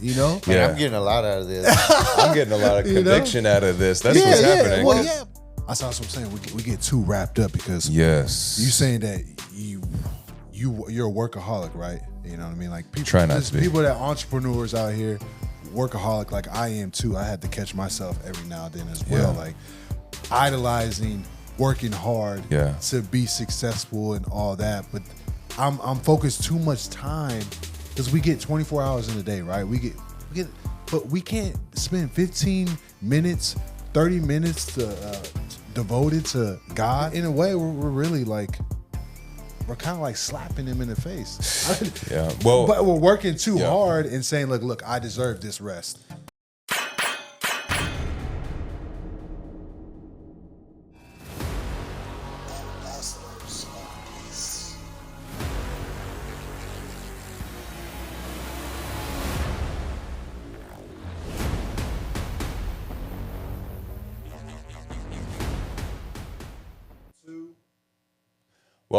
You know? Yeah. I'm getting a lot out of this. I'm getting a lot of conviction out of this. That's what's happening. Well, yeah. That's what I'm saying. We get too wrapped up because Yes. you saying that you're a workaholic, right? You know what I mean? Like people, Try not to be. people that entrepreneurs out here, workaholic like I am too. I had to catch myself every now and then as well, like idolizing, working hard to be successful and all that. But I'm focused too much time because we get 24 hours in a day, right? We get, but we can't spend 15 minutes, 30 minutes devoted to God. In a way, we're really like, we're kind of like slapping him in the face. Yeah. Well, but we're working too hard and saying, look, I deserve this rest.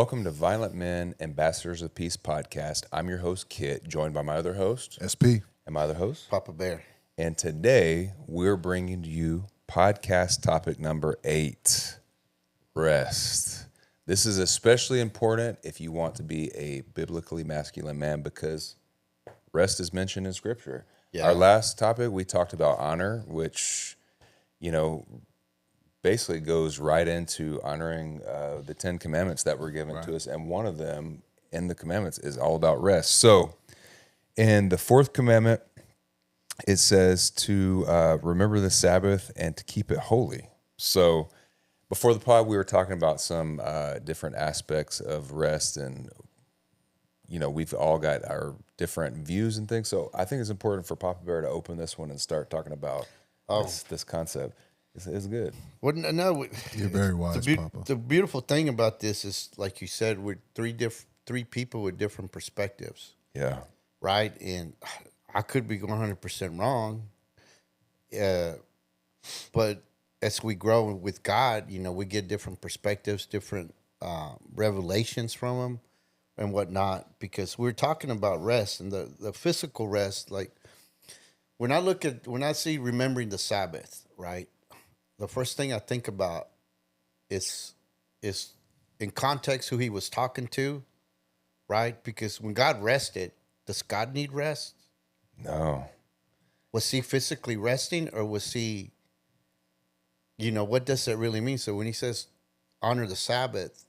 welcome to Violent Men, Ambassadors of Peace podcast. I'm your host, Kit, joined by my other host, SP. And my other host, Papa Bear. And today we're bringing you podcast topic number 8, rest. This is especially important if you want to be a biblically masculine man because rest is mentioned in Scripture. Yeah. Our last topic, we talked about honor, which, basically goes right into honoring the 10 commandments that were given to us. And one of them in the commandments is all about rest. So in the 4th commandment, it says to remember the Sabbath and to keep it holy. So before the pod, we were talking about some different aspects of rest, and we've all got our different views and things. So I think it's important for Papa Bear to open this one and start talking about this concept. It's good. Well, no, you're very wise, Papa. The beautiful thing about this is, like you said, we're three people with different perspectives. Yeah. Right, and I could be 100% wrong. But as we grow with God, we get different perspectives, different revelations from Him, and whatnot. Because we're talking about rest and the physical rest. Like when I see remembering the Sabbath, right? The first thing I think about is in context who He was talking to, right? Because when God rested, does God need rest? No. Was He physically resting, or was He, what does that really mean? So when He says honor the Sabbath,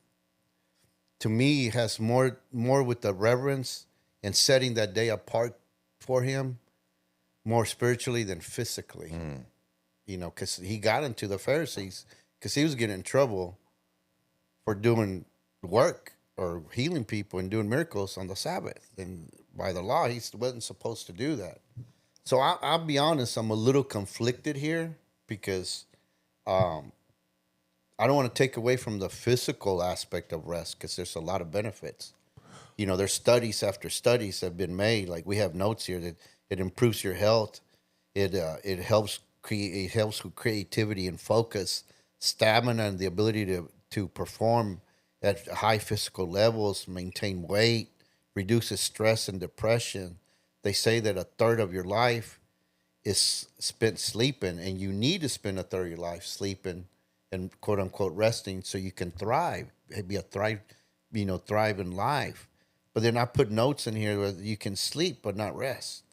to me, it has more with the reverence and setting that day apart for Him, more spiritually than physically. Because He got into the Pharisees because He was getting in trouble for doing work or healing people and doing miracles on the Sabbath. And by the law, He wasn't supposed to do that. So I'll be honest, I'm a little conflicted here because I don't want to take away from the physical aspect of rest because there's a lot of benefits. There's studies after studies that have been made. Like we have notes here that it improves your health. It helps with creativity and focus, stamina, and the ability to perform at high physical levels, maintain weight, reduces stress and depression. They say that a third of your life is spent sleeping, and you need to spend a third of your life sleeping and quote unquote resting so you can thrive, thrive in life. But then I put notes in here where you can sleep but not rest,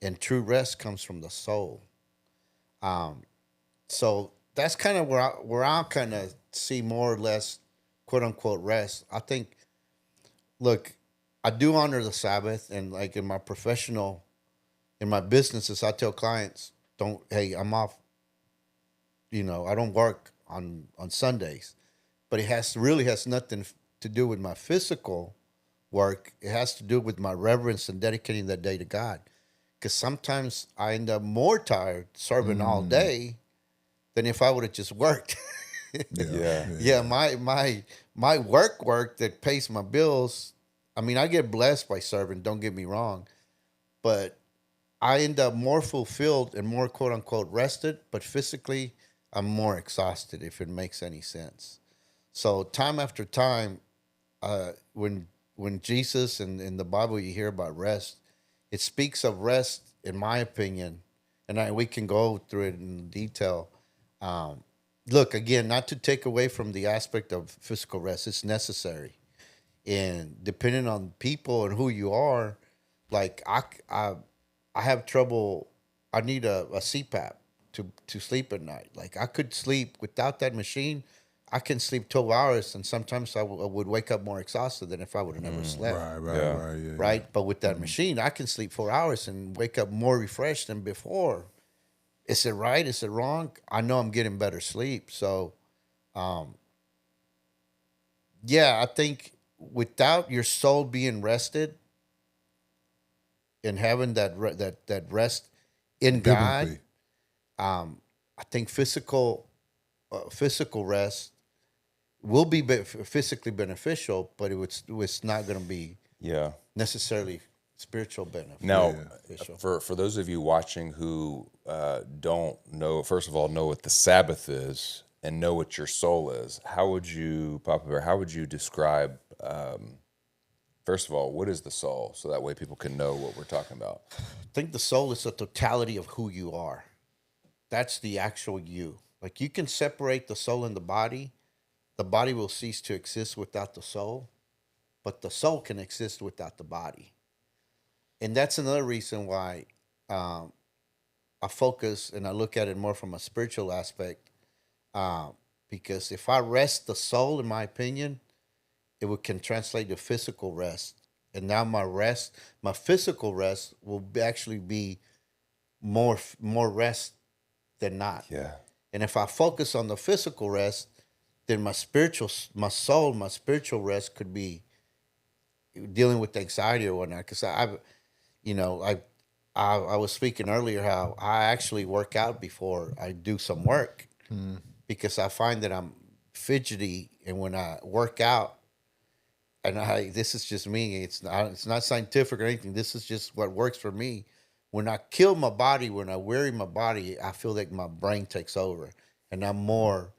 and true rest comes from the soul. So that's kind of where I kind of see more or less quote unquote rest. I think, look, I do honor the Sabbath, and like in my businesses, I tell clients, I'm off. I don't work on Sundays, but it really has nothing to do with my physical work. It has to do with my reverence and dedicating that day to God. Because sometimes I end up more tired serving all day than if I would have just worked. My work that pays my bills. I mean, I get blessed by serving, don't get me wrong, but I end up more fulfilled and more quote unquote rested, but physically I'm more exhausted, if it makes any sense. So time after time, when Jesus and in the Bible you hear about rest, it speaks of rest in my opinion, and we can go through it in detail. Look, again, not to take away from the aspect of physical rest, it's necessary. And depending on people and who you are, like I have trouble. I need a CPAP to sleep at night. Like I could sleep without that machine. I can sleep 12 hours, and sometimes I would wake up more exhausted than if I would have never slept. Right. But with that machine, I can sleep 4 hours and wake up more refreshed than before. Is it right? Is it wrong? I know I'm getting better sleep. So, yeah, I think without your soul being rested and having that rest in God, I think physical rest will be physically beneficial, but it's not going to be necessarily spiritual benefit. Now, for those of you watching who don't know, first of all, know what the Sabbath is and know what your soul is, how would you, Papa Bear, how would you describe, first of all, what is the soul? So that way people can know what we're talking about. I think the soul is the totality of who you are. That's the actual you. Like you can separate the soul and the body will cease to exist without the soul, but the soul can exist without the body. And that's another reason why I focus and I look at it more from a spiritual aspect. Because if I rest the soul, in my opinion, can translate to physical rest. And now my physical rest will actually be more rest than not. Yeah. And if I focus on the physical rest, then my spiritual rest could be dealing with anxiety or whatnot. Because I was speaking earlier how I actually work out before I do some work because I find that I'm fidgety, and when I work out, and this is just me, it's not scientific or anything. This is just what works for me. When I kill my body, when I weary my body, I feel like my brain takes over, and I'm more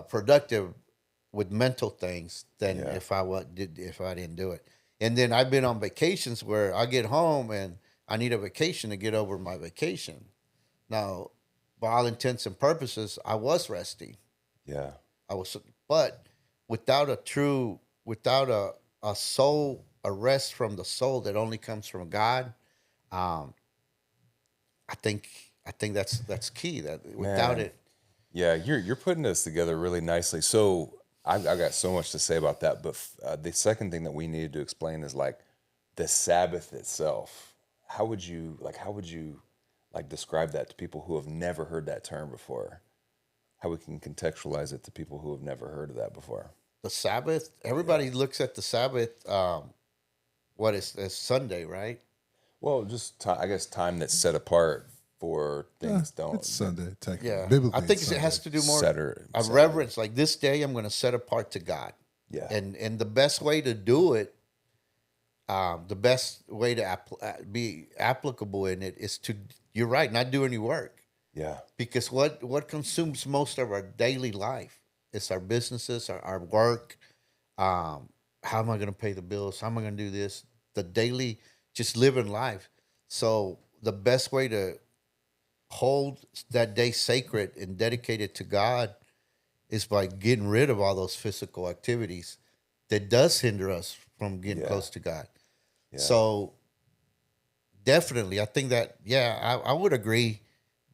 productive with mental things than if I didn't do it. And then I've been on vacations where I get home and I need a vacation to get over my vacation. Now, by all intents and purposes, I was resting. Yeah. But without a soul, a rest from the soul that only comes from God, I think that's key. That without it. Yeah, you're putting this together really nicely. So I've got so much to say about that, but the second thing that we needed to explain is like the Sabbath itself. How would you describe that to people who have never heard that term before? How we can contextualize it to people who have never heard of that before? The Sabbath. Everybody looks at the Sabbath. What is Sunday, right? Well, just I guess time that's set apart for things. It's Sunday, technically. Yeah, Biblically, I think it has to do more a reverence. Like this day, I'm going to set apart to God. Yeah, and the best way to do it, the best way to be applicable in it is to, you're right, not do any work. Yeah, because what consumes most of our daily life is our businesses, our work. How am I going to pay the bills? How am I going to do this? The daily, just living life. So the best way to hold that day sacred and dedicate it to God is by getting rid of all those physical activities that does hinder us from getting close to God. Yeah. So definitely, I think that, I would agree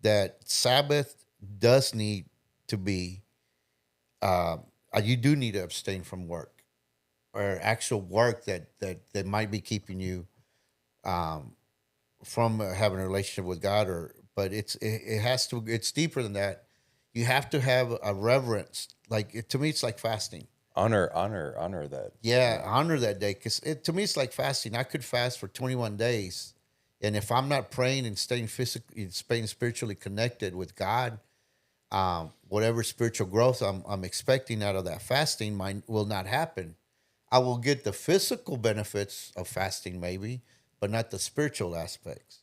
that Sabbath does need to be, you do need to abstain from work or actual work that might be keeping you from having a relationship with God, but it's deeper than that. You have to have a reverence. Like to me, it's like fasting. Honor that. Yeah, honor that day. Because to me, it's like fasting. I could fast for 21 days. And if I'm not praying and staying spiritually connected with God, whatever spiritual growth I'm expecting out of that fasting will not happen. I will get the physical benefits of fasting maybe, but not the spiritual aspects.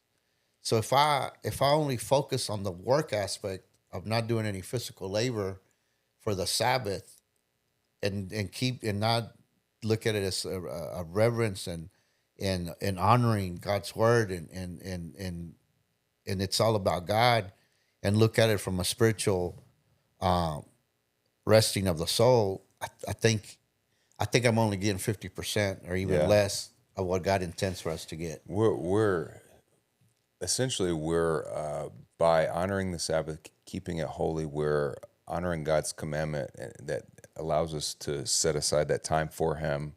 So if I only focus on the work aspect of not doing any physical labor for the Sabbath, and not look at it as a reverence and and honoring God's word and it's all about God, and look at it from a spiritual resting of the soul, I think I'm only getting 50% or even less of what God intends for us to get. We're essentially by honoring the Sabbath, keeping it holy, we're honoring God's commandment that allows us to set aside that time for Him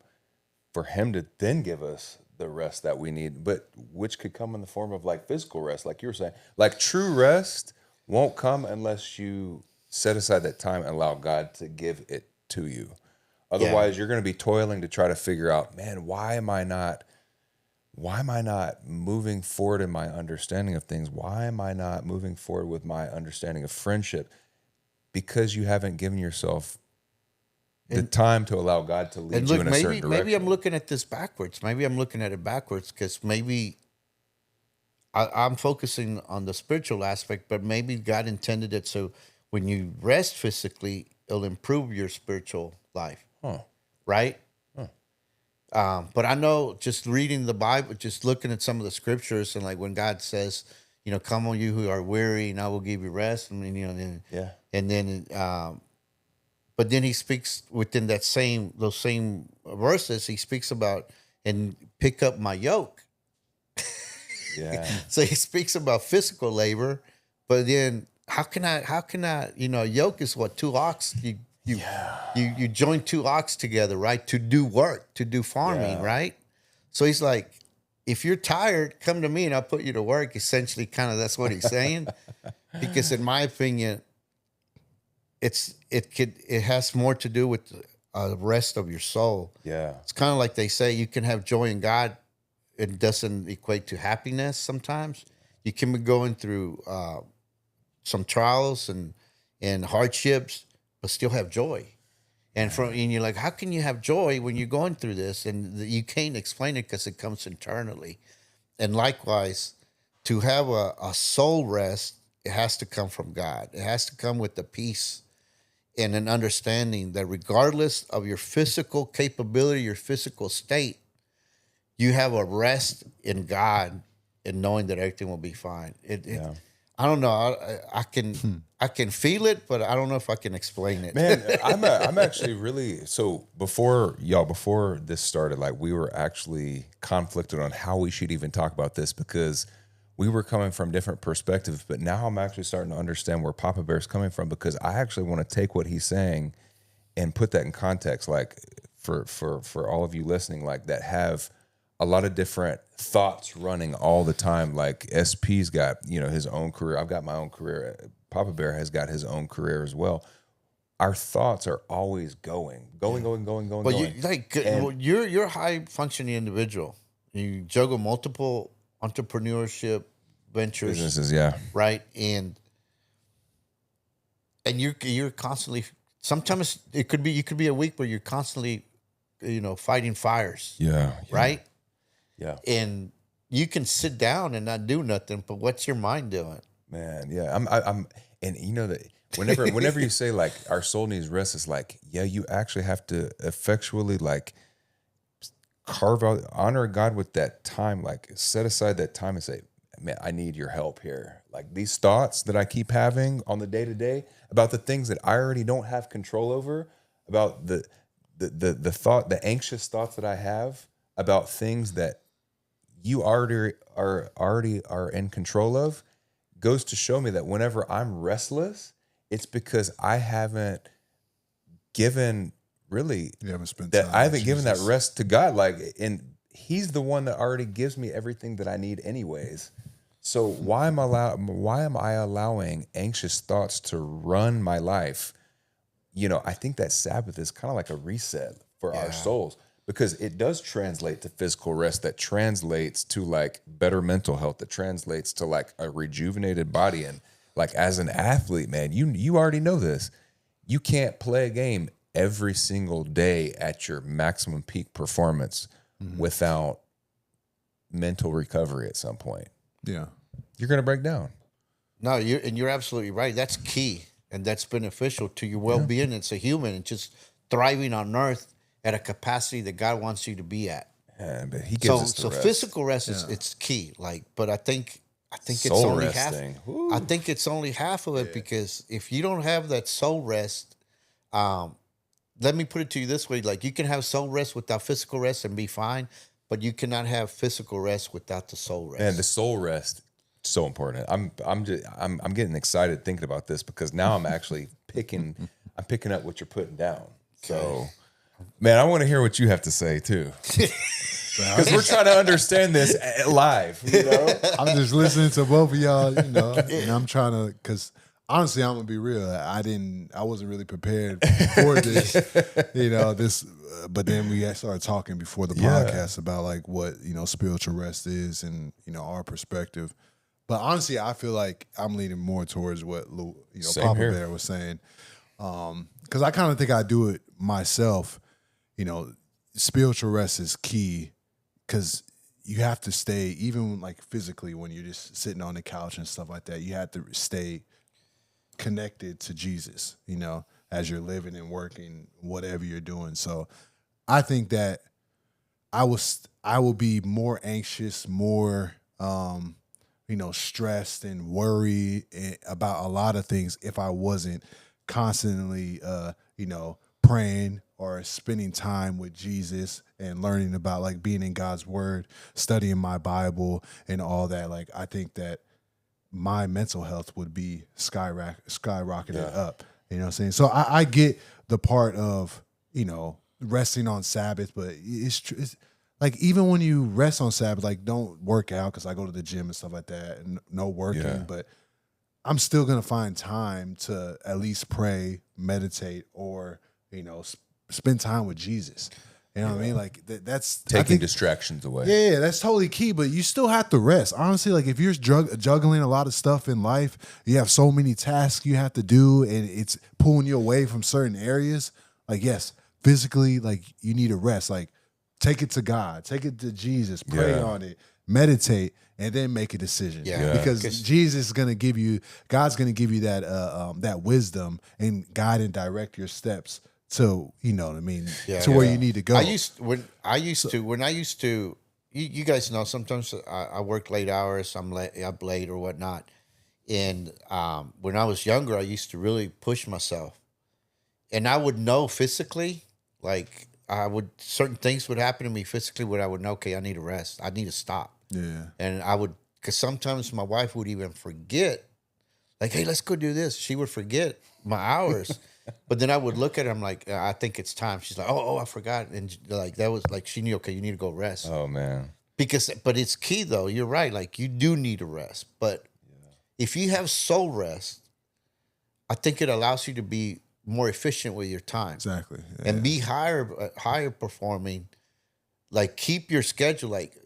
to then give us the rest that we need, but which could come in the form of like physical rest, like you were saying. Like true rest won't come unless you set aside that time and allow God to give it to you. Otherwise, you're going to be toiling to try to figure out, man, why am I not moving forward in my understanding of things? Why am I not moving forward with my understanding of friendship? Because you haven't given yourself the time to allow God to lead you in a certain direction. Maybe I'm looking at this backwards. Maybe I'm looking at it backwards because maybe I'm focusing on the spiritual aspect, but maybe God intended it so when you rest physically, it'll improve your spiritual life. Right? But I know just reading the Bible, just looking at some of the scriptures, and like when God says, come on you who are weary, and I will give you rest. I mean, and then but then he speaks within those same verses, he speaks about and pick up my yoke. So he speaks about physical labor, but then how can I, yoke is what, two ox, you join two ox together, right? To do work, to do farming, right? So he's like, if you're tired, come to me and I'll put you to work. Essentially, kind of that's what he's saying. Because in my opinion, it has more to do with the rest of your soul. Yeah. It's kind of like they say you can have joy in God. It doesn't equate to happiness sometimes. You can be going through some trials and hardships, but still have joy. And you're like, how can you have joy when you're going through this? And you can't explain it because it comes internally. And likewise, to have a soul rest, it has to come from God. It has to come with the peace and an understanding that regardless of your physical capability, your physical state, you have a rest in God and knowing that everything will be fine. I don't know. I can feel it, but I don't know if I can explain it. Man, I'm actually really, so before this started, like we were actually conflicted on how we should even talk about this because we were coming from different perspectives, but now I'm actually starting to understand where Papa Bear's coming from because I actually want to take what he's saying and put that in context, like for all of you listening, like that have a lot of different thoughts running all the time. Like SP's got, his own career. I've got my own career. Papa Bear has got his own career as well. Our thoughts are always going. But you're a high functioning individual. You juggle multiple entrepreneurship ventures, businesses, right, and you're constantly. Sometimes you could be a week where you're constantly, fighting fires. Right. Yeah. And you can sit down and not do nothing, but what's your mind doing? Man, yeah, I'm, and that whenever you say like our soul needs rest, it's like you actually have to effectually like carve out, honor God with that time, like set aside that time and say, man, I need your help here. Like these thoughts that I keep having on the day to day about the things that I already don't have control over, about the anxious thoughts that I have about things that you already are in control of, goes to show me that whenever I'm restless, it's because I haven't given that rest to God. Like, and He's the one that already gives me everything that I need anyways. So why am I allowing anxious thoughts to run my life? I think that Sabbath is kind of like a reset for our souls. Because it does translate to physical rest, that translates to like better mental health, that translates to like a rejuvenated body. And like as an athlete, man, you already know this. You can't play a game every single day at your maximum peak performance without mental recovery at some point. Yeah. You're going to break down. No, you're absolutely right. That's key. And that's beneficial to your well-being as a human and just thriving on earth at a capacity that God wants you to be at. Yeah, but he gives us the rest. Physical rest is it's key. Like, but I think it's Soul only resting. half. Woo. I think it's only half of it because if you don't have that soul rest, let me put it to you this way: like you can have soul rest without physical rest and be fine, but you cannot have physical rest without the soul rest. And the soul rest, so important. I'm getting excited thinking about this because now I'm actually picking up what you're putting down. So, man, I want to hear what you have to say too. Because we're trying to understand this live, you know? I'm just listening to both of y'all, you know, and I'm trying to, because honestly, I'm gonna be real. I wasn't really prepared for this, you know. But then we started talking before the podcast about like what spiritual rest is and our perspective. But honestly, I feel like I'm leaning more towards what Papa Bear was saying, because I kind of think I do it myself. Spiritual rest is key. Because you have to stay, even like physically, when you're just sitting on the couch and stuff like that, you have to stay connected to Jesus, as you're living and working, whatever you're doing. So I think that I will be more anxious, more, stressed and worried about a lot of things if I wasn't constantly, praying or spending time with Jesus and learning about like being in God's word, studying my Bible and all that. Like, I think that my mental health would be skyrocketed up. You know what I'm saying? So I get the part of, resting on Sabbath, but it's like, even when you rest on Sabbath, like don't work out, because I go to the gym and stuff like that and no working, but I'm still going to find time to at least pray, meditate, or, spend time with Jesus. You know what I mean? Like that's taking distractions away. Yeah, that's totally key. But you still have to rest. Honestly, like if you're juggling a lot of stuff in life, you have so many tasks you have to do, and it's pulling you away from certain areas. Like, yes, physically, like you need to rest. Like, take it to God, take it to Jesus, pray on it, meditate, and then make a decision. Yeah. Because Jesus is gonna give you, God's gonna give you that wisdom and guide and direct your steps. So you know what I mean, to where you need to go. When I used to, you guys know, sometimes I work late hours. I'm late or whatnot. And when I was younger, I used to really push myself, and I would know physically, like certain things would happen to me physically where I would know, okay, I need to rest. I need to stop. Yeah. And because sometimes my wife would even forget, like, hey, let's go do this. She would forget my hours. But then I would look at her, I'm like, I think it's time. She's like, oh, I forgot. And like, that was like, she knew, okay, you need to go rest. Oh, man. But it's key though. You're right. Like, you do need to rest. But if you have soul rest, I think it allows you to be more efficient with your time. Exactly. Yeah. And be higher performing. Like, keep your schedule. Like,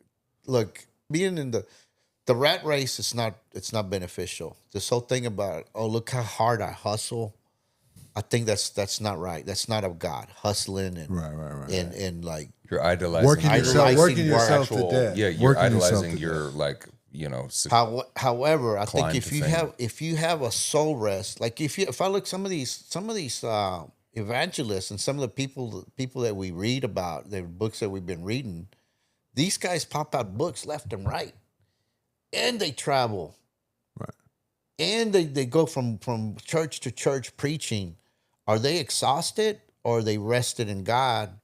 look, being in the rat race, it's not beneficial. This whole thing about, oh, look how hard I hustle. I think that's not right. That's not of God. Hustling and right. And like, you're idolizing, working yourself to death. Yeah, you're idolizing your However, I think if you have a soul rest, like if I look some of these evangelists and some of the people that we read about, the books that we've been reading, these guys pop out books left and right, and they travel, right, and they go from church to church preaching. Are they exhausted, or are they rested in God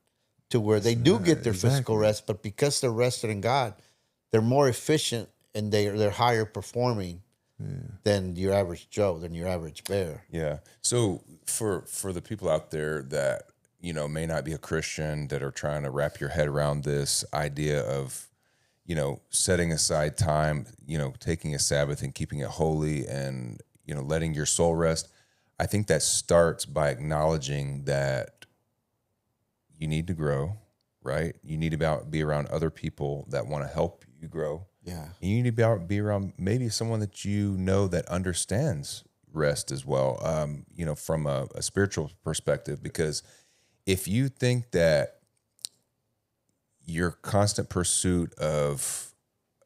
to where they do get their physical rest, but because they're rested in God, they're more efficient and they're higher performing than your average Joe, than your average bear. Yeah. So for the people out there that, may not be a Christian, that are trying to wrap your head around this idea of, setting aside time, taking a Sabbath and keeping it holy and, letting your soul rest, I think that starts by acknowledging that you need to grow, right? You need to be around other people that want to help you grow. Yeah. And you need to be around maybe someone that that understands rest as well, from a spiritual perspective. Because if you think that your constant pursuit of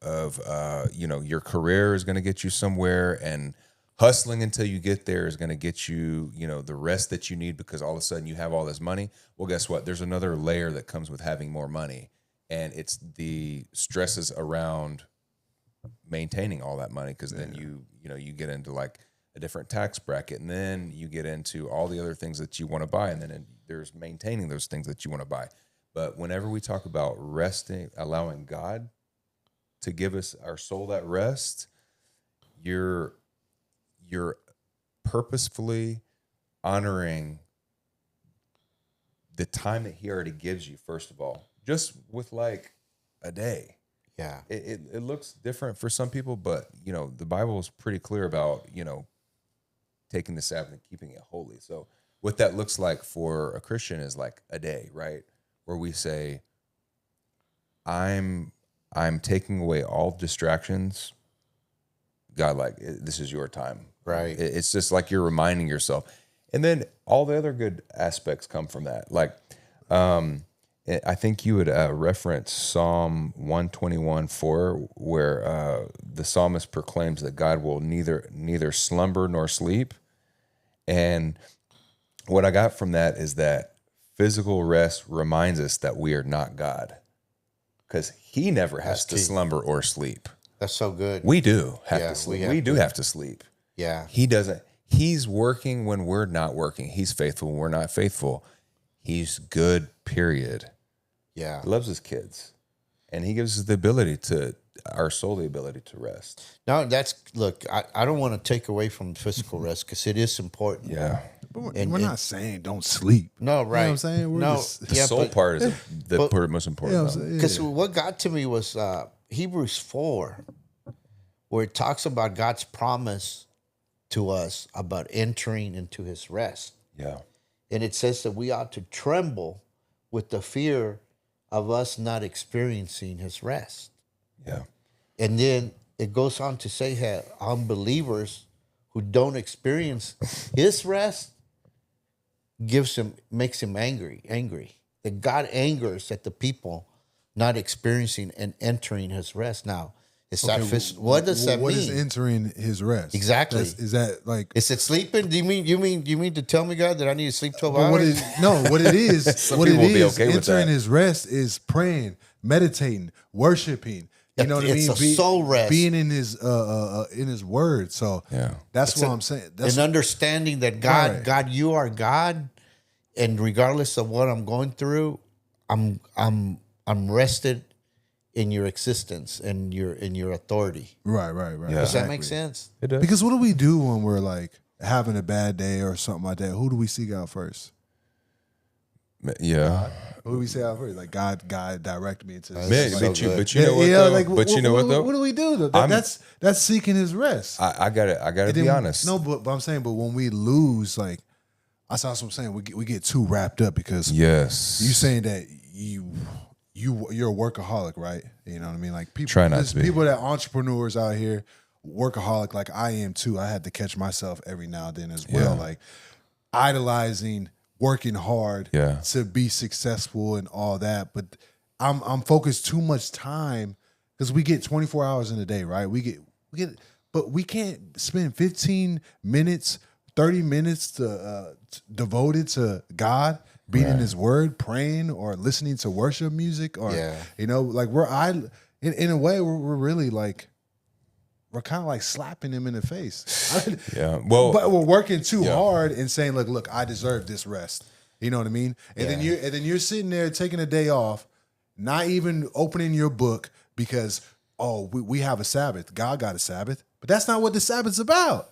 your career is going to get you somewhere, and hustling until you get there is going to get you, the rest that you need because all of a sudden you have all this money. Well, guess what? There's another layer that comes with having more money. and it's the stresses around maintaining all that money, because then you get into like a different tax bracket, and then you get into all the other things that you want to buy, and then there's maintaining those things that you want to buy. But whenever we talk about resting, allowing God to give us our soul that rest, you're purposefully honoring the time that he already gives you, first of all, just with like a day. Yeah. It looks different for some people, but the Bible is pretty clear about, taking the Sabbath and keeping it holy. So what that looks like for a Christian is like a day, right? Where we say, I'm taking away all distractions. God, like, this is your time. Right. It's just like you're reminding yourself. And then all the other good aspects come from that. Like, I think you would reference Psalm 121:4, where the psalmist proclaims that God will neither slumber nor sleep. And what I got from that is that physical rest reminds us that we are not God, because he never has to slumber or sleep. That's so good. We do have to sleep. We do have to sleep. Yeah. He doesn't. He's working when we're not working. He's faithful when we're not faithful. He's good, period. Yeah. He loves his kids. And he gives us the ability our soul, the ability to rest. No, look, I don't want to take away from physical rest, because it is important. Yeah. But we're not saying don't sleep. No, right. You know what I'm saying? The soul part is the most important. Because what got to me was Hebrews 4, where it talks about God's promise to us about entering into his rest. Yeah. And it says that we ought to tremble with the fear of us not experiencing his rest. Yeah. And then it goes on to say that unbelievers who don't experience his rest makes him angry. That God angers at the people not experiencing and entering his rest. Now, what does that mean? What is entering his rest? Exactly. Is that like? Is it sleeping? Do you mean to tell me, God, that I need to sleep 12 hours? What it is, okay entering his rest is praying, meditating, worshiping. You know what I mean? It's a soul rest. Being in his word. So that's what I'm saying. That's understanding that God, you are God, and regardless of what I'm going through, I'm rested in your existence and your authority. Right. Yeah. Does that make sense? It does. Because what do we do when we're like having a bad day or something like that? Who do we seek out first? Yeah. Who do we say out first? Like God direct me into this. But you know what though? Like, but you know what though? What do we do? That's seeking his rest. I gotta be honest. No, but I'm saying, but when we lose, like that's what I'm saying. We get too wrapped up because you saying that you're a workaholic, right? You know what I mean? Like people try not to be. People that entrepreneurs out here, workaholic, like I am too. I had to catch myself every now and then as well, like idolizing, working hard to be successful and all that. But I'm focused too much time because we get 24 hours in a day, right? We get, but we can't spend 15 minutes, 30 minutes devoted to God. Being in his word, praying, or listening to worship music, or like in a way we're really like we're kind of like slapping him in the face. But we're working too hard and saying, look, I deserve this rest. You know what I mean? And then you're sitting there taking a day off, not even opening your book because we have a Sabbath. God got a Sabbath, but that's not what the Sabbath's about.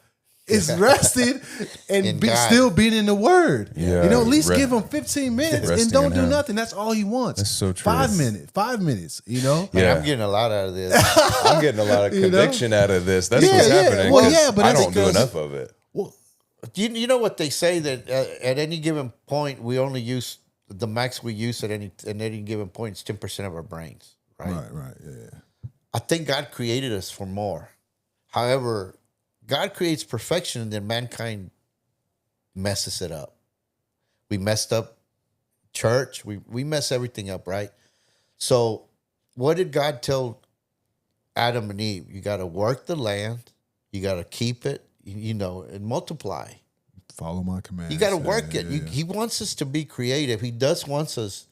Is rested and still being in the word. Yeah, at least give him 15 minutes and don't do nothing. That's all he wants. That's so true. 5 minutes, Man, I'm getting a lot out of this. I'm getting a lot of conviction out of this. That's what's happening. Well, but I don't do enough of it. Well, you know what they say that at any given point, we only use the max we use at any given point is 10% of our brains, right? Right, yeah. I think God created us for more. However, God creates perfection, and then mankind messes it up. We messed up church. We mess everything up, right? So what did God tell Adam and Eve? You got to work the land. You got to keep it, and multiply. Follow my commands. You got to work it. He wants us to be creative. He does wants us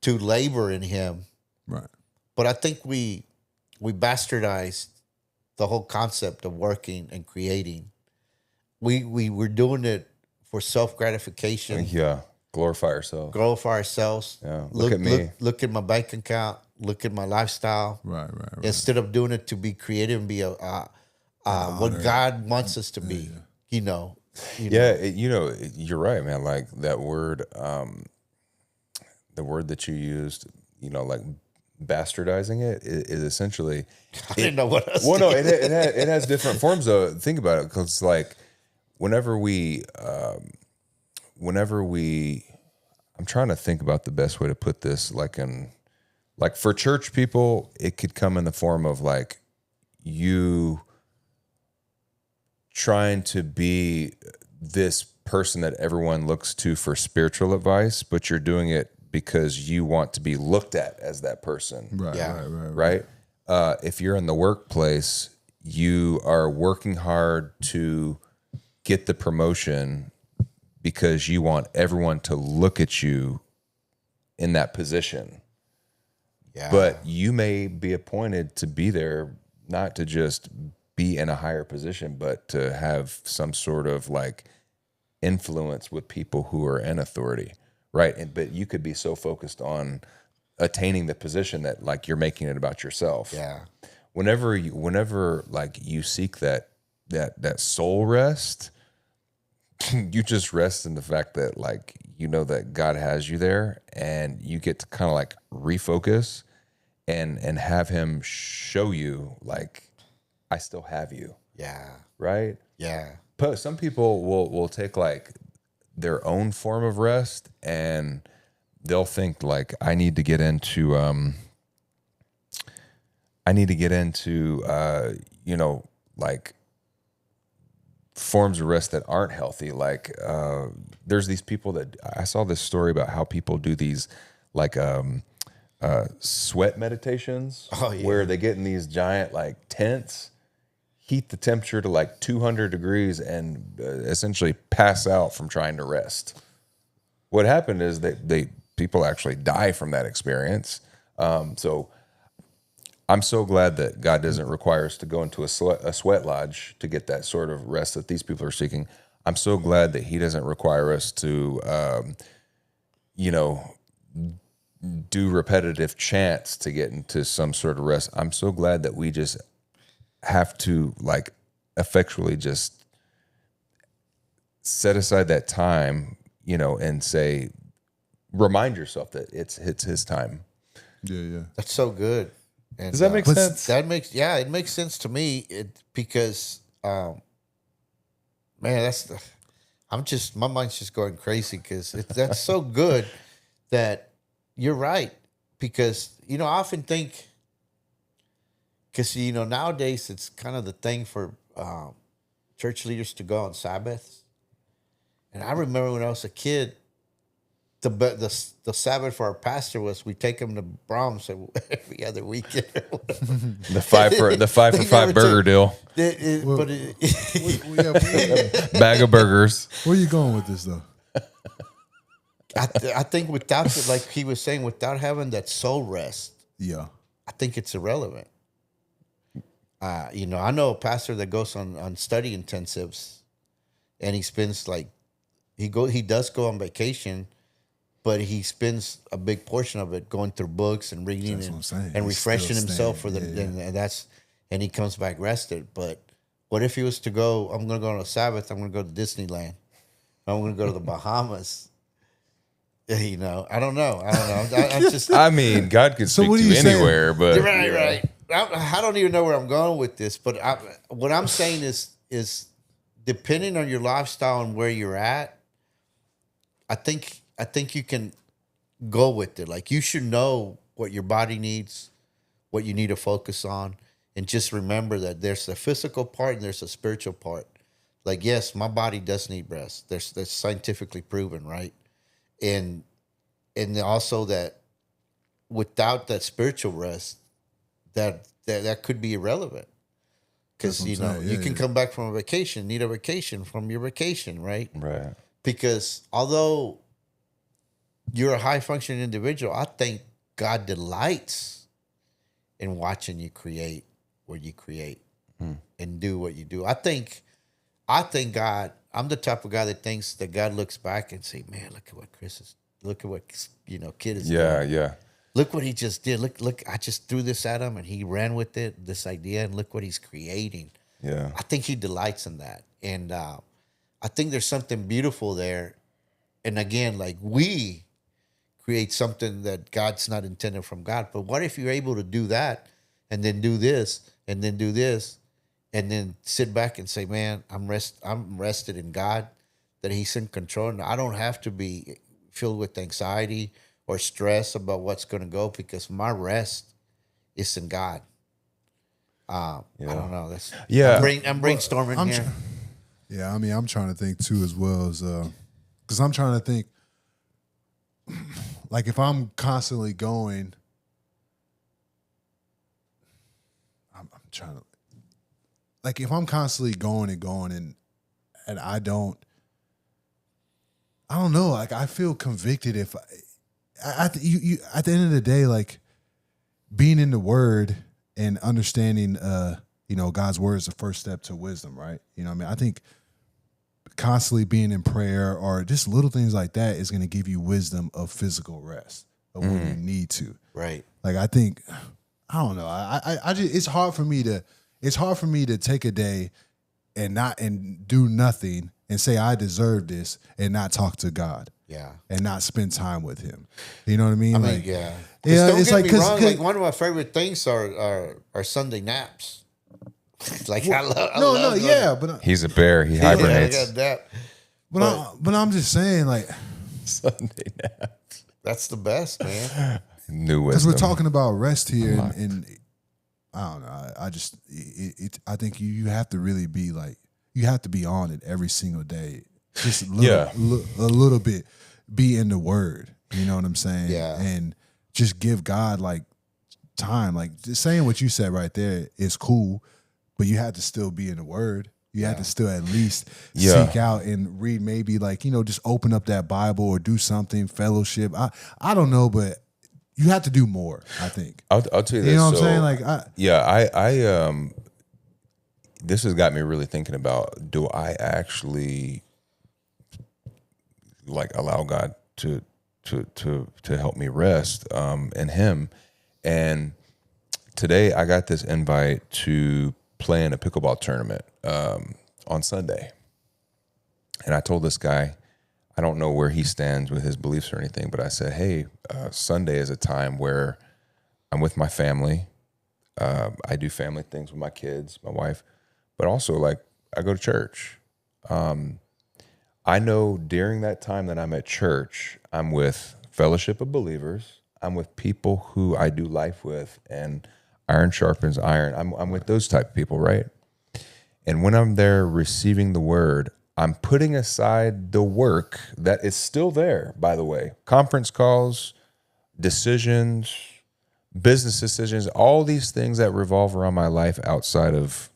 to labor in him Right. But I think we bastardized the whole concept of working and creating. We were doing it for self gratification. Yeah. Glorify ourselves. Glorify ourselves. Yeah. Look at me. Look at my bank account. Look at my lifestyle. Right. Instead of doing it to be creative and be what God wants us to be. You know. You're right, man. Like that word, the word that you used, like bastardizing it is essentially. I didn't know what else. Well, no, it has different forms though. Think about it, because like whenever we, I'm trying to think about the best way to put this. Like for church people, it could come in the form of like you trying to be this person that everyone looks to for spiritual advice, but you're doing it because you want to be looked at as that person. Right. If you're in the workplace, you are working hard to get the promotion because you want everyone to look at you in that position. Yeah. But you may be appointed to be there, not to just be in a higher position, but to have some sort of like influence with people who are in authority, right? But you could be so focused on attaining the position that like you're making it about yourself. Yeah. Whenever like you seek that soul rest, you just rest in the fact that like that God has you there, and you get to kind of like refocus and have Him show you like, I still have you. Yeah. Right? Yeah. But some people will take like their own form of rest, and they'll think like, I need to get into like forms of rest that aren't healthy. Like there's these people that I saw this story about how people do these like sweat meditations where they get in these giant like tents, heat the temperature to like 200 degrees, and essentially pass out from trying to rest. What happened is that people actually die from that experience. So I'm so glad that God doesn't require us to go into a sweat lodge to get that sort of rest that these people are seeking. I'm so glad that He doesn't require us to, do repetitive chants to get into some sort of rest. I'm so glad that we just have to like effectually just set aside that time, and say, remind yourself that it's His time. Yeah. That's so good. And, does that make sense? It makes sense to me. Because, man, my mind's just going crazy because that's so good that you're right. Because, I often think, because, nowadays it's kind of the thing for church leaders to go on Sabbaths. And I remember when I was a kid, the Sabbath for our pastor was we take him to Brahms every other weekend. the 5 for 5 burger deal. Bag of burgers. Where are you going with this though? I think without, like he was saying, without having that soul rest, I think it's irrelevant. I know a pastor that goes on study intensives, and he spends like he does go on vacation. But he spends a big portion of it going through books and reading and refreshing himself for and he comes back rested. But what if he was to go? I'm going to go on a Sabbath. I'm going to go to Disneyland. I'm going to go to the Bahamas. I don't know. I'm just. I mean, God could speak to you anywhere, but right. I don't even know where I'm going with this. But what I'm saying is depending on your lifestyle and where you're at, I think you can go with it. Like you should know what your body needs, what you need to focus on, and just remember that there's a physical part and there's a spiritual part. Like, yes, my body does need rest. That's scientifically proven, right? And also that without that spiritual rest, that could be irrelevant. Because you can come back from a vacation, need a vacation from your vacation, right? Right. Because although you're a high functioning individual, I think God delights in watching you create what you create and do what you do. I think God, I'm the type of guy that thinks that God looks back and say, man, look at what kid is doing. Yeah. Look what he just did. Look, I just threw this at him and he ran with it, this idea, and look what he's creating. Yeah. I think he delights in that. And I think there's something beautiful there. And again, like we create something that God's not intended from God. But what if you're able to do that and then do this and then do this and then sit back and say, man, I'm rested in God, that he's in control. And I don't have to be filled with anxiety or stress about what's going to go, because my rest is in God. I don't know. I'm brainstorming here. Yeah, I mean, I'm trying to think too, as well as because I'm trying to think, like, if I'm constantly going, I'm trying to, like, if I'm constantly going and I don't know, like, I feel convicted if you at the end of the day, like, being in the Word and understanding, God's Word is the first step to wisdom, right? You know what I mean? I think constantly being in prayer or just little things like that is going to give you wisdom of physical rest of when you need to. Right. Like, I think, I don't know. I just, it's hard for me to take a day and do nothing and say I deserve this and not talk to God. Yeah. And not spend time with him. You know what I mean? Yeah. Yeah, don't it's get like, me wrong, like, one of my favorite things are Sunday naps. Like, I love yeah, but he's a bear. He hibernates. I got that. But I'm just saying, like, Sunday naps. That's the best, man. New because wisdom. we're talking about rest here, and I don't know. I think you have to really be like, you have to be on it every single day. Just a little bit, be in the Word. You know what I'm saying? Yeah. And just give God, like, time. Like, just saying what you said right there is cool, but you have to still be in the Word. You have to still at least seek out and read, maybe, like, just open up that Bible or do something, fellowship. I don't know, but you have to do more, I think. I'll tell you this. You know what I'm saying? Like, I this has got me really thinking about, do I actually, like, allow God to help me rest in Him? And today I got this invite to play in a pickleball tournament on Sunday, and I told this guy, I don't know where he stands with his beliefs or anything, but I said, hey, Sunday is a time where I'm with my family. I do family things with my kids, my wife, but also, like, I go to church. I know during that time that I'm at church, I'm with fellowship of believers. I'm with people who I do life with, and iron sharpens iron. I'm with those type of people, right? And when I'm there receiving the Word, I'm putting aside the work that is still there, by the way. Conference calls, decisions, business decisions, all these things that revolve around my life outside of,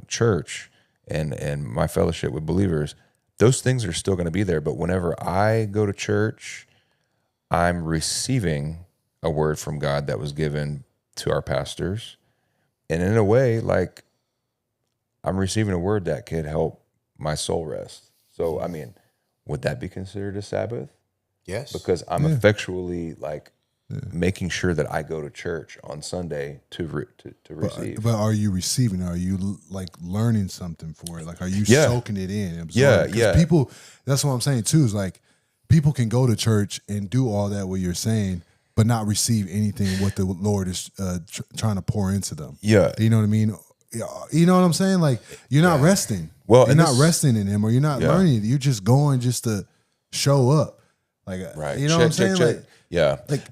church and my fellowship with believers. Those things are still going to be there. But whenever I go to church, I'm receiving a word from God that was given to our pastors. And in a way, like, I'm receiving a word that could help my soul rest. So, I mean, would that be considered a Sabbath? Yes. Because I'm effectually, like, making sure that I go to church on Sunday to receive. But are you receiving? Are you, like, learning something for it? Like, are you soaking it in? Absorbing? People, that's what I'm saying too, is like, people can go to church and do all that what you're saying, but not receive anything what the Lord is trying to pour into them. Yeah. You know what I mean? You know what I'm saying? Like, you're not resting. Well, you're not resting in Him, or you're not learning. You're just going just to show up. Like, right. You know what I'm saying? Check. Like, yeah. Like,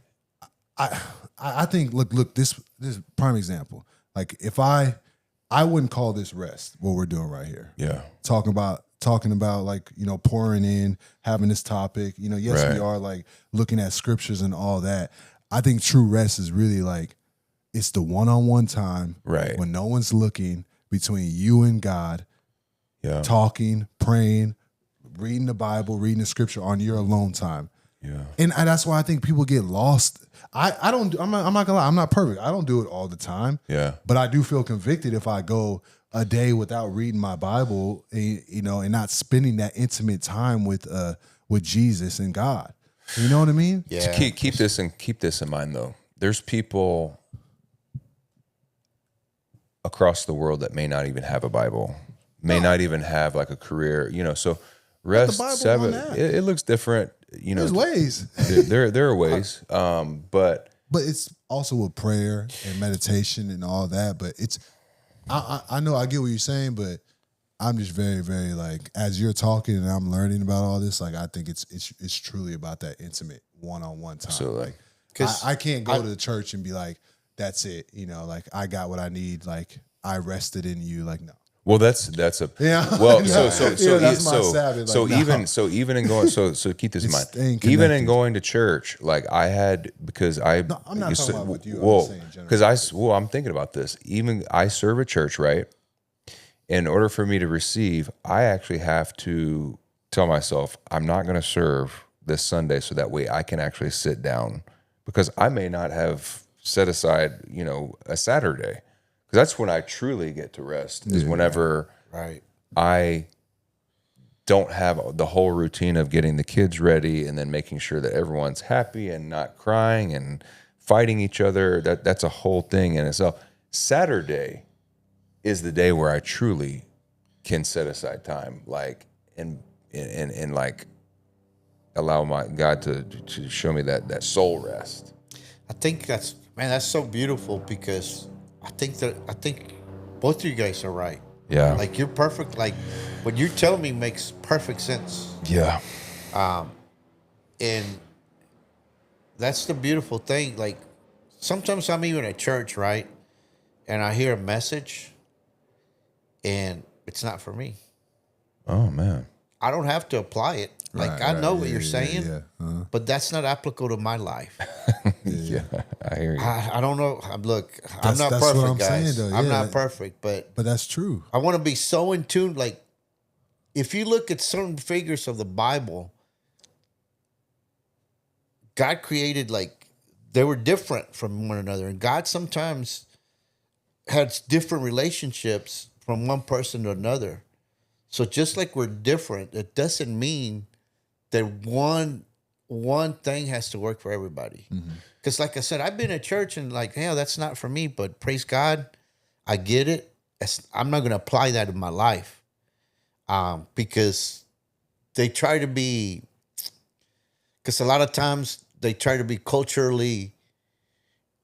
I think, look, this is prime example. Like, if I wouldn't call this rest, what we're doing right here. Yeah. Talking about, like, pouring in, having this topic, yes, we are, like, looking at scriptures and all that. I think true rest is really, like, it's the one-on-one time, right, when no one's looking, between you and God, yeah, talking, praying, reading the Bible, reading the scripture on your alone time. Yeah. And that's why I think people get lost. I'm not gonna lie, I'm not perfect. I don't do it all the time. Yeah. But I do feel convicted if I go a day without reading my Bible, and not spending that intimate time with Jesus and God. You know what I mean? Yeah. So keep this in mind though. There's people across the world that may not even have a Bible, may not even have like a career, so rest, Sabbath, it looks different, There's ways. there are ways, but it's also with prayer and meditation and all that. But I know I get what you're saying, but I'm just very, very like, as you're talking and I'm learning about all this, like I think it's truly about that intimate one-on-one time. So like, I can't go to the church and be like, that's it, like I got what I need, like I rested in you, like no. Well, that's a well. That's my Sabbath. So like, even in going so keep this in mind. Even in going to church, like I had because I no, I'm not talking about with you. Well, because I'm thinking about this. Even I serve a church, right? In order for me to receive, I actually have to tell myself I'm not going to serve this Sunday, so that way I can actually sit down, because I may not have set aside, a Saturday. That's when I truly get to rest, is whenever I don't have the whole routine of getting the kids ready and then making sure that everyone's happy and not crying and fighting each other. That's a whole thing in itself. Saturday is the day where I truly can set aside time, like and like allow my God to show me that soul rest. I think that's so beautiful, because I think both of you guys are right. Yeah. Like you're perfect. Like what you're telling me makes perfect sense. Yeah. And that's the beautiful thing. Like sometimes I'm even at church, right? And I hear a message and it's not for me. Oh man. I don't have to apply it. Like I know what you're saying, but that's not applicable to my life. Yeah, I hear you. I don't know. Look, I'm not perfect, what I'm guys. Saying, though. I'm not perfect, but that's true. I want to be so in tune. Like, if you look at certain figures of the Bible, God created, like, they were different from one another, and God sometimes had different relationships from one person to another. So just like we're different, it doesn't mean that one thing has to work for everybody. Because like I said, I've been at church and like, hey, that's not for me, but praise God, I get it. I'm not going to apply that in my life, because they try to be, because a lot of times they try to be culturally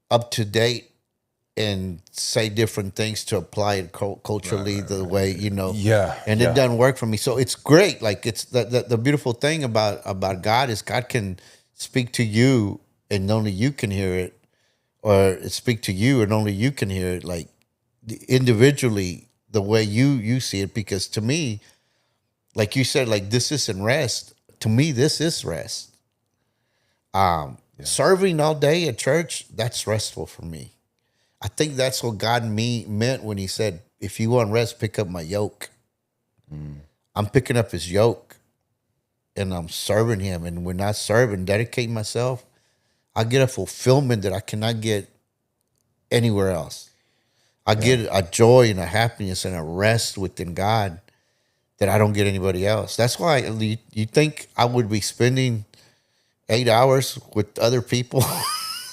up to date and say different things to apply it culturally the way, Yeah. And it doesn't work for me. So it's great. Like it's the beautiful thing about God is God can speak to you and only you can hear it, or speak to you and only you can hear it, like individually the way you see it. Because to me, like you said, like this isn't rest. To me, this is rest. Serving all day at church, that's restful for me. I think that's what God meant when he said, if you want rest, pick up my yoke. I'm picking up his yoke and I'm serving him. And when I serve and dedicate myself, I get a fulfillment that I cannot get anywhere else. I get a joy and a happiness and a rest within God that I don't get anybody else. That's why you think I would be spending 8 hours with other people?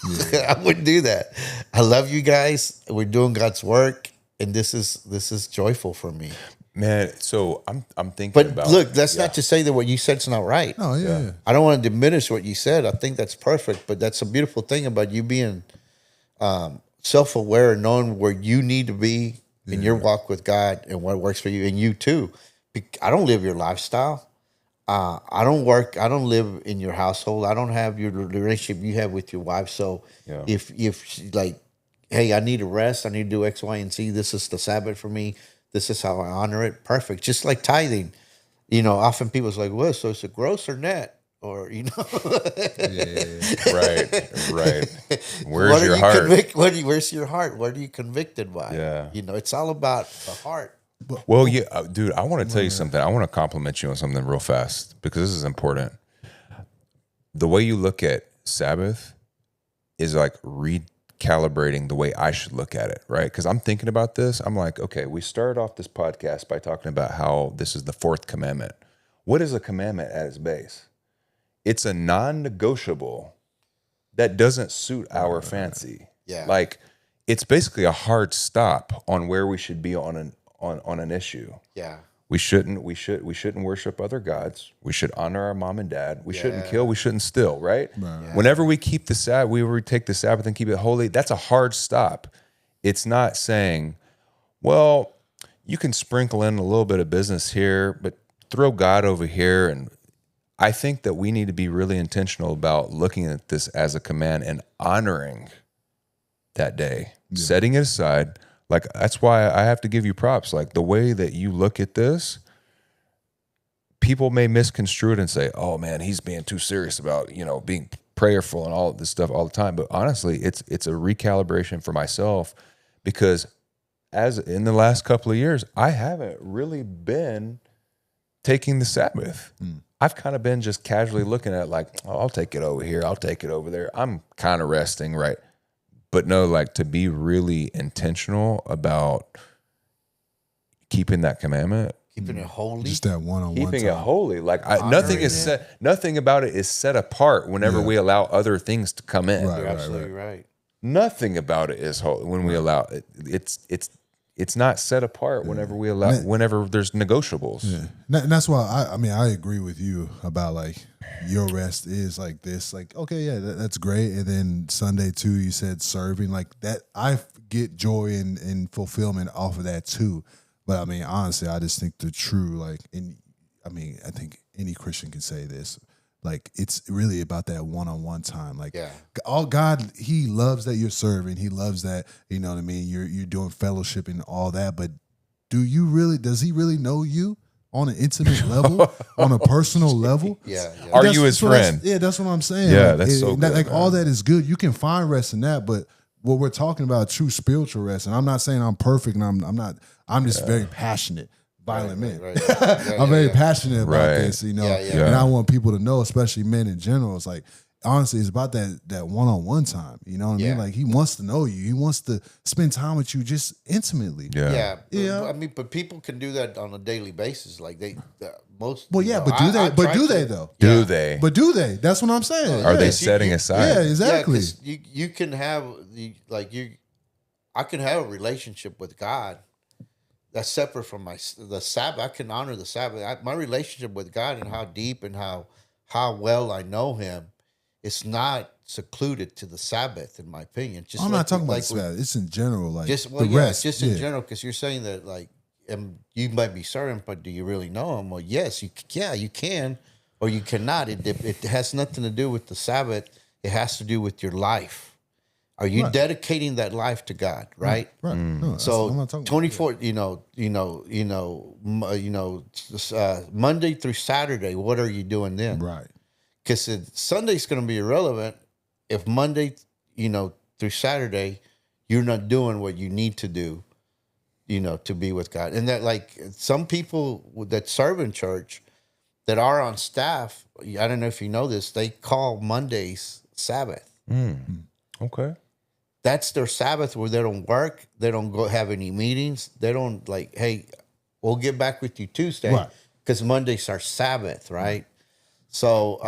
I wouldn't do that. I love you guys. We're doing God's work, and this is joyful for me, man. So I'm thinking. But look, that's not to say that what you said's not right. Oh yeah. I don't want to diminish what you said. I think that's perfect. But that's a beautiful thing about you being self-aware and knowing where you need to be in your walk with God and what works for you, and you too. I don't live your lifestyle. I don't live in your household. I don't have your relationship you have with your wife. So if she's like, hey, I need a rest, I need to do X, Y, and Z, this is the Sabbath for me, this is how I honor it, perfect. Just like tithing. Often people's like, well, so is it gross or net? Or, Right. Where's your heart? Where's your heart? What are you convicted by? Yeah. It's all about the heart. Well, yeah, dude, I want to tell you something. I want to compliment you on something real fast because this is important. the way you look at Sabbath is like recalibrating the way I should look at it, right? Because I'm thinking about this. I'm like, okay, we started off this podcast by talking about how this is the fourth commandment. What is a commandment at its base? It's a non-negotiable that doesn't suit our fancy. Yeah. Like, it's basically a hard stop on where we should be on an issue. Yeah. We shouldn't worship other gods. We should honor our mom and dad. We shouldn't kill. We shouldn't steal, right? Yeah. Whenever we keep the Sabbath, we take the Sabbath and keep it holy, that's a hard stop. It's not saying, well, you can sprinkle in a little bit of business here, but throw God over here. And I think that we need to be really intentional about looking at this as a command and honoring that day, setting it aside. Like, that's why I have to give you props. Like, the way that you look at this, people may misconstrue it and say, oh man, he's being too serious about, being prayerful and all of this stuff all the time. But honestly, it's a recalibration for myself, because as in the last couple of years, I haven't really been taking the Sabbath. I've kind of been just casually looking at it like, oh, I'll take it over here. I'll take it over there. I'm kind of resting, right? But no, like, to be really intentional about keeping that commandment, keeping it holy, just that one-on-one keeping time. it holy. Like, nothing about it is set apart whenever we allow other things to come in. You're absolutely right. Nothing about it is holy when we allow it. It's not set apart whenever we allow, whenever there's negotiables. Yeah. And that's why I agree with you about, like, your rest is like this. Like, okay, yeah, that's great. And then Sunday too, you said serving, like that. I get joy and fulfillment off of that too. But I mean, honestly, I just think the true, like, I think any Christian can say this. Like, it's really about that one-on-one time. Like, all God, He loves that you're serving. He loves that, you know what I mean? You're doing fellowship and all that. But does He really know you on an intimate level, on a personal level? Yeah. Are you His friend? That's what I'm saying. Yeah, like, that's so good. Like, all that is good. You can find rest in that, but what we're talking about, true spiritual rest. And I'm not saying I'm perfect, and I'm just very passionate. Violent men. I'm very passionate about this, And I want people to know, especially men in general. It's like, honestly, it's about that one-on-one time. You know what I mean? Like, He wants to know you. He wants to spend time with you just intimately. I mean, but people can do that on a daily basis. Like, most. Well, yeah, but do they? But do they though? Do they? But do they? That's what I'm saying. Are they setting aside? Yeah, exactly. Yeah, you can have I can have a relationship with God that's separate from the Sabbath. I can honor the Sabbath. My relationship with God and how deep and how well I know Him, it's not secluded to the Sabbath, in my opinion. Just I'm not talking about Sabbath. It's in general, like rest. Just in general, because you're saying that, like, you might be certain, but do you really know Him? Well, yes, you can, or you cannot. It has nothing to do with the Sabbath. It has to do with your life. Are you dedicating that life to God, right? Right. No, so 24, Monday through Saturday, what are you doing then? Right. Because Sunday's going to be irrelevant if Monday, through Saturday, you're not doing what you need to do, to be with God. And that, like, some people that serve in church that are on staff, I don't know if you know this, they call Mondays Sabbath. Okay. That's their Sabbath, where they don't work. They don't go have any meetings. They don't, like, hey, we'll get back with you Tuesday, because Monday's our Sabbath, right? So,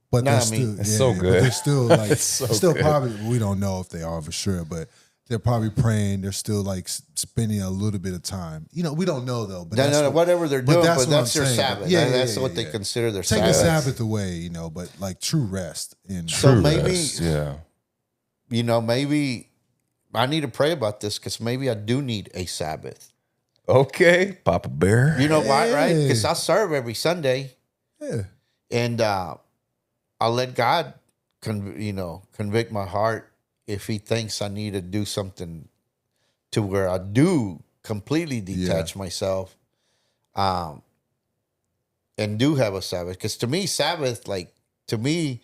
but it's so good. But they're still, like, so good. Probably, we don't know if they are for sure, but they're probably praying. They're still, like, spending a little bit of time. We don't know though. But whatever they're doing, but that's their saying. Sabbath. That's what they consider their Take Sabbath. the Sabbath away, but like true rest. So maybe, rest, maybe I need to pray about this, because maybe I do need a Sabbath. Okay, Papa Bear. You know why, right? Because I serve every Sunday. Yeah. And I'll let God, convict my heart if He thinks I need to do something to where I do completely detach myself, and do have a Sabbath. Because to me, Sabbath, it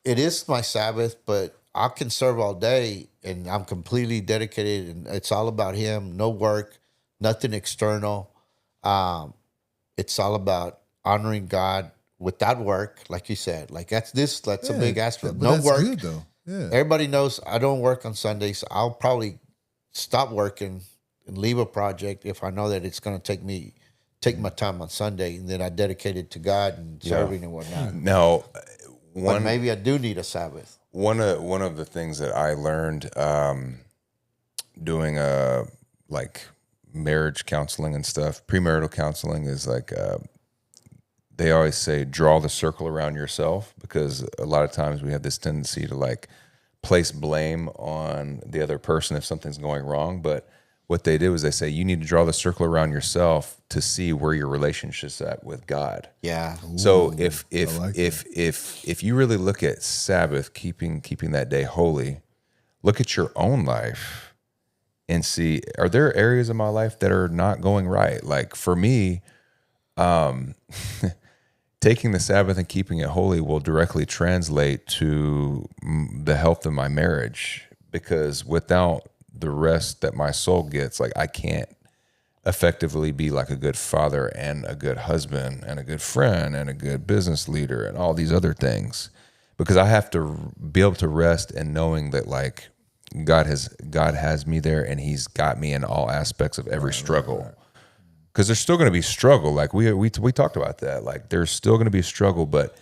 is my Sabbath, but I can serve all day and I'm completely dedicated, and it's all about Him. No work, nothing external. It's all about honoring God without work, like you said. Like that's a big aspect. But No that's work. good, though. Yeah. Everybody knows I don't work on Sundays. I'll probably stop working and leave a project if I know that it's going to take my time on Sunday, and then I dedicate it to God and serving and whatnot. Now, but maybe I do need a Sabbath. One of the things that I learned doing like marriage counseling and stuff, premarital counseling, is like they always say draw the circle around yourself, because a lot of times we have this tendency to like place blame on the other person if something's going wrong. But what they do is they say you need to draw the circle around yourself to see where your relationship's at with God. Yeah. So if you really look at Sabbath, keeping that day holy, look at your own life and see, are there areas of my life that are not going right? Like for me, taking the Sabbath and keeping it holy will directly translate to the health of my marriage, because without the rest that my soul gets, like I can't effectively be like a good father and a good husband and a good friend and a good business leader and all these other things, because I have to be able to rest in knowing that like God has me there and he's got me in all aspects of every struggle. Because there's still going to be struggle. Like we talked about that. Like there's still going to be a struggle, but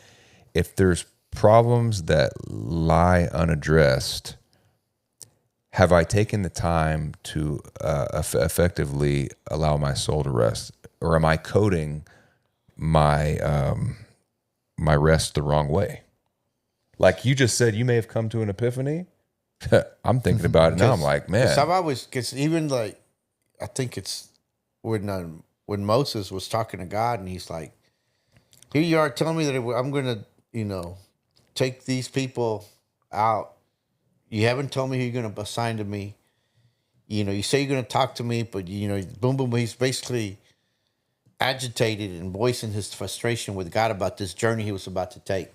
if there's problems that lie unaddressed, have I taken the time to effectively allow my soul to rest, or am I coding my my rest the wrong way? Like you just said, you may have come to an epiphany. I'm thinking about it now. I'm like, man. Because even like, I think it's when Moses was talking to God, and he's like, "Here you are telling me that I'm going to, take these people out. You haven't told me who you're going to assign to me. You say you're going to talk to me, but boom, boom. He's basically agitated and voicing his frustration with God about this journey he was about to take.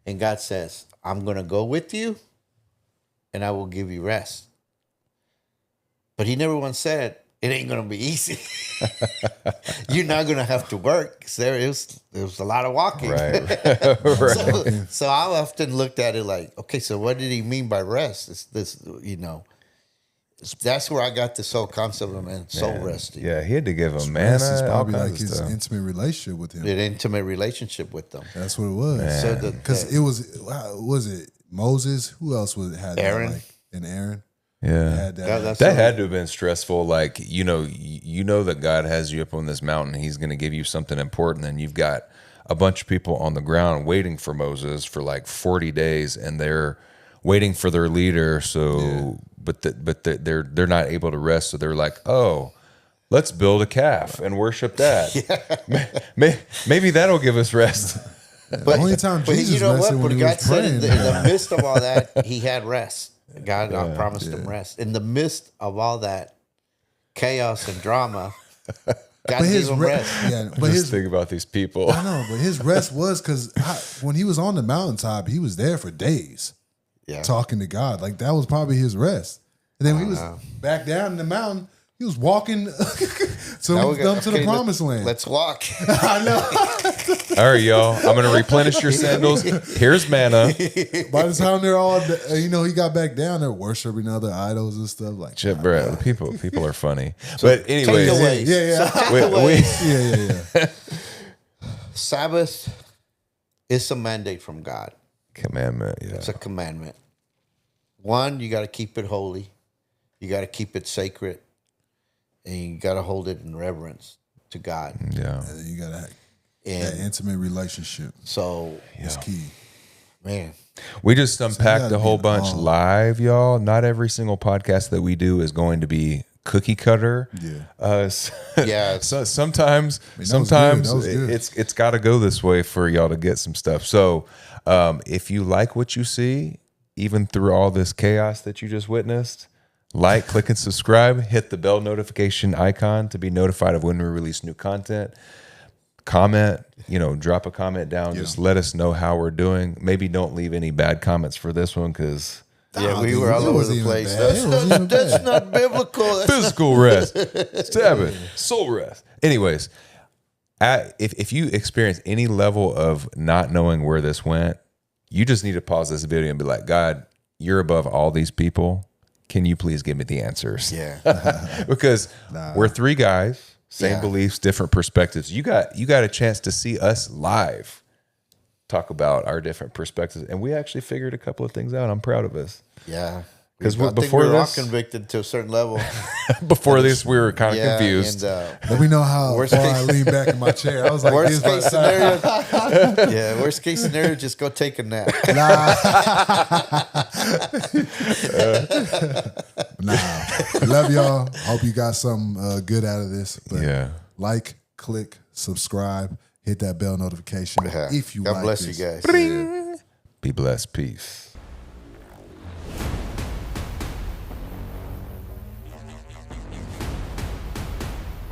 And God says, "I'm going to go with you, and I will give you rest." But he never once said, it ain't going to be easy. You're not going to have to work. Cause there was a lot of walking. Right. So I often looked at it like, okay, so what did he mean by rest? It's this, that's where I got this whole concept of soul resting. Yeah, he had to give him manna. Rest is probably all like kinds of his stuff. intimate relationship with him. An intimate relationship with them. That's what it was. Man. So Because it was it Moses? Who else had Aaron. that? Like, and Aaron. Yeah, Had that. that had to have been stressful. Like you know that God has you up on this mountain. He's going to give you something important, and you've got a bunch of people on the ground waiting for Moses for like 40 days, and they're waiting for their leader. So, but they're not able to rest. So they're like, oh, let's build a calf and worship that. Maybe that'll give us rest. But the only time Jesus rested when he God was said praying. in the midst of all that, he had rest. God promised him rest. In the midst of all that chaos and drama, God gave him rest. Yeah, but Just think about these people. I know, but his rest was because when he was on the mountaintop, he was there for days, talking to God. Like that was probably his rest. And then he was back down in the mountain. He was walking to the promised land. Let's walk. I know. All right, y'all. I'm going to replenish your sandals. Here's manna. By the time they're all, he got back down there worshiping other idols and stuff like. Chip, bro, people are funny. But anyway, yeah. Sabbath is a mandate from God. Commandment. Yeah, it's a commandment. One, you got to keep it holy. You got to keep it sacred. And you got to hold it in reverence to God. Yeah. You got to have that intimate relationship. So it's key. Man. We just unpacked a whole bunch live, y'all. Not every single podcast that we do is going to be cookie cutter. Yeah. So sometimes it's got to go this way for y'all to get some stuff. So if you like what you see, even through all this chaos that you just witnessed, like, click, and subscribe. Hit the bell notification icon to be notified of when we release new content. Comment, drop a comment down. Yeah. Just let us know how we're doing. Maybe don't leave any bad comments for this one because we were all over the place. That's not biblical. Physical rest, Sabbath, soul rest. Anyways, if you experience any level of not knowing where this went, you just need to pause this video and be like, God, you're above all these people. Can you please give me the answers? Yeah. Because we're three guys, same beliefs, different perspectives. You got a chance to see us live talk about our different perspectives. And we actually figured a couple of things out. I'm proud of us. Yeah. Because before we were all convicted to a certain level. Before this, we were kind of confused. And, let me know how far I leaned back in my chair. I was like, worst case scenario. Worst case scenario, just go take a nap. Love y'all. Hope you got something good out of this. But like, click, subscribe, hit that bell notification. If you God like bless this. you guys. Be blessed. Peace.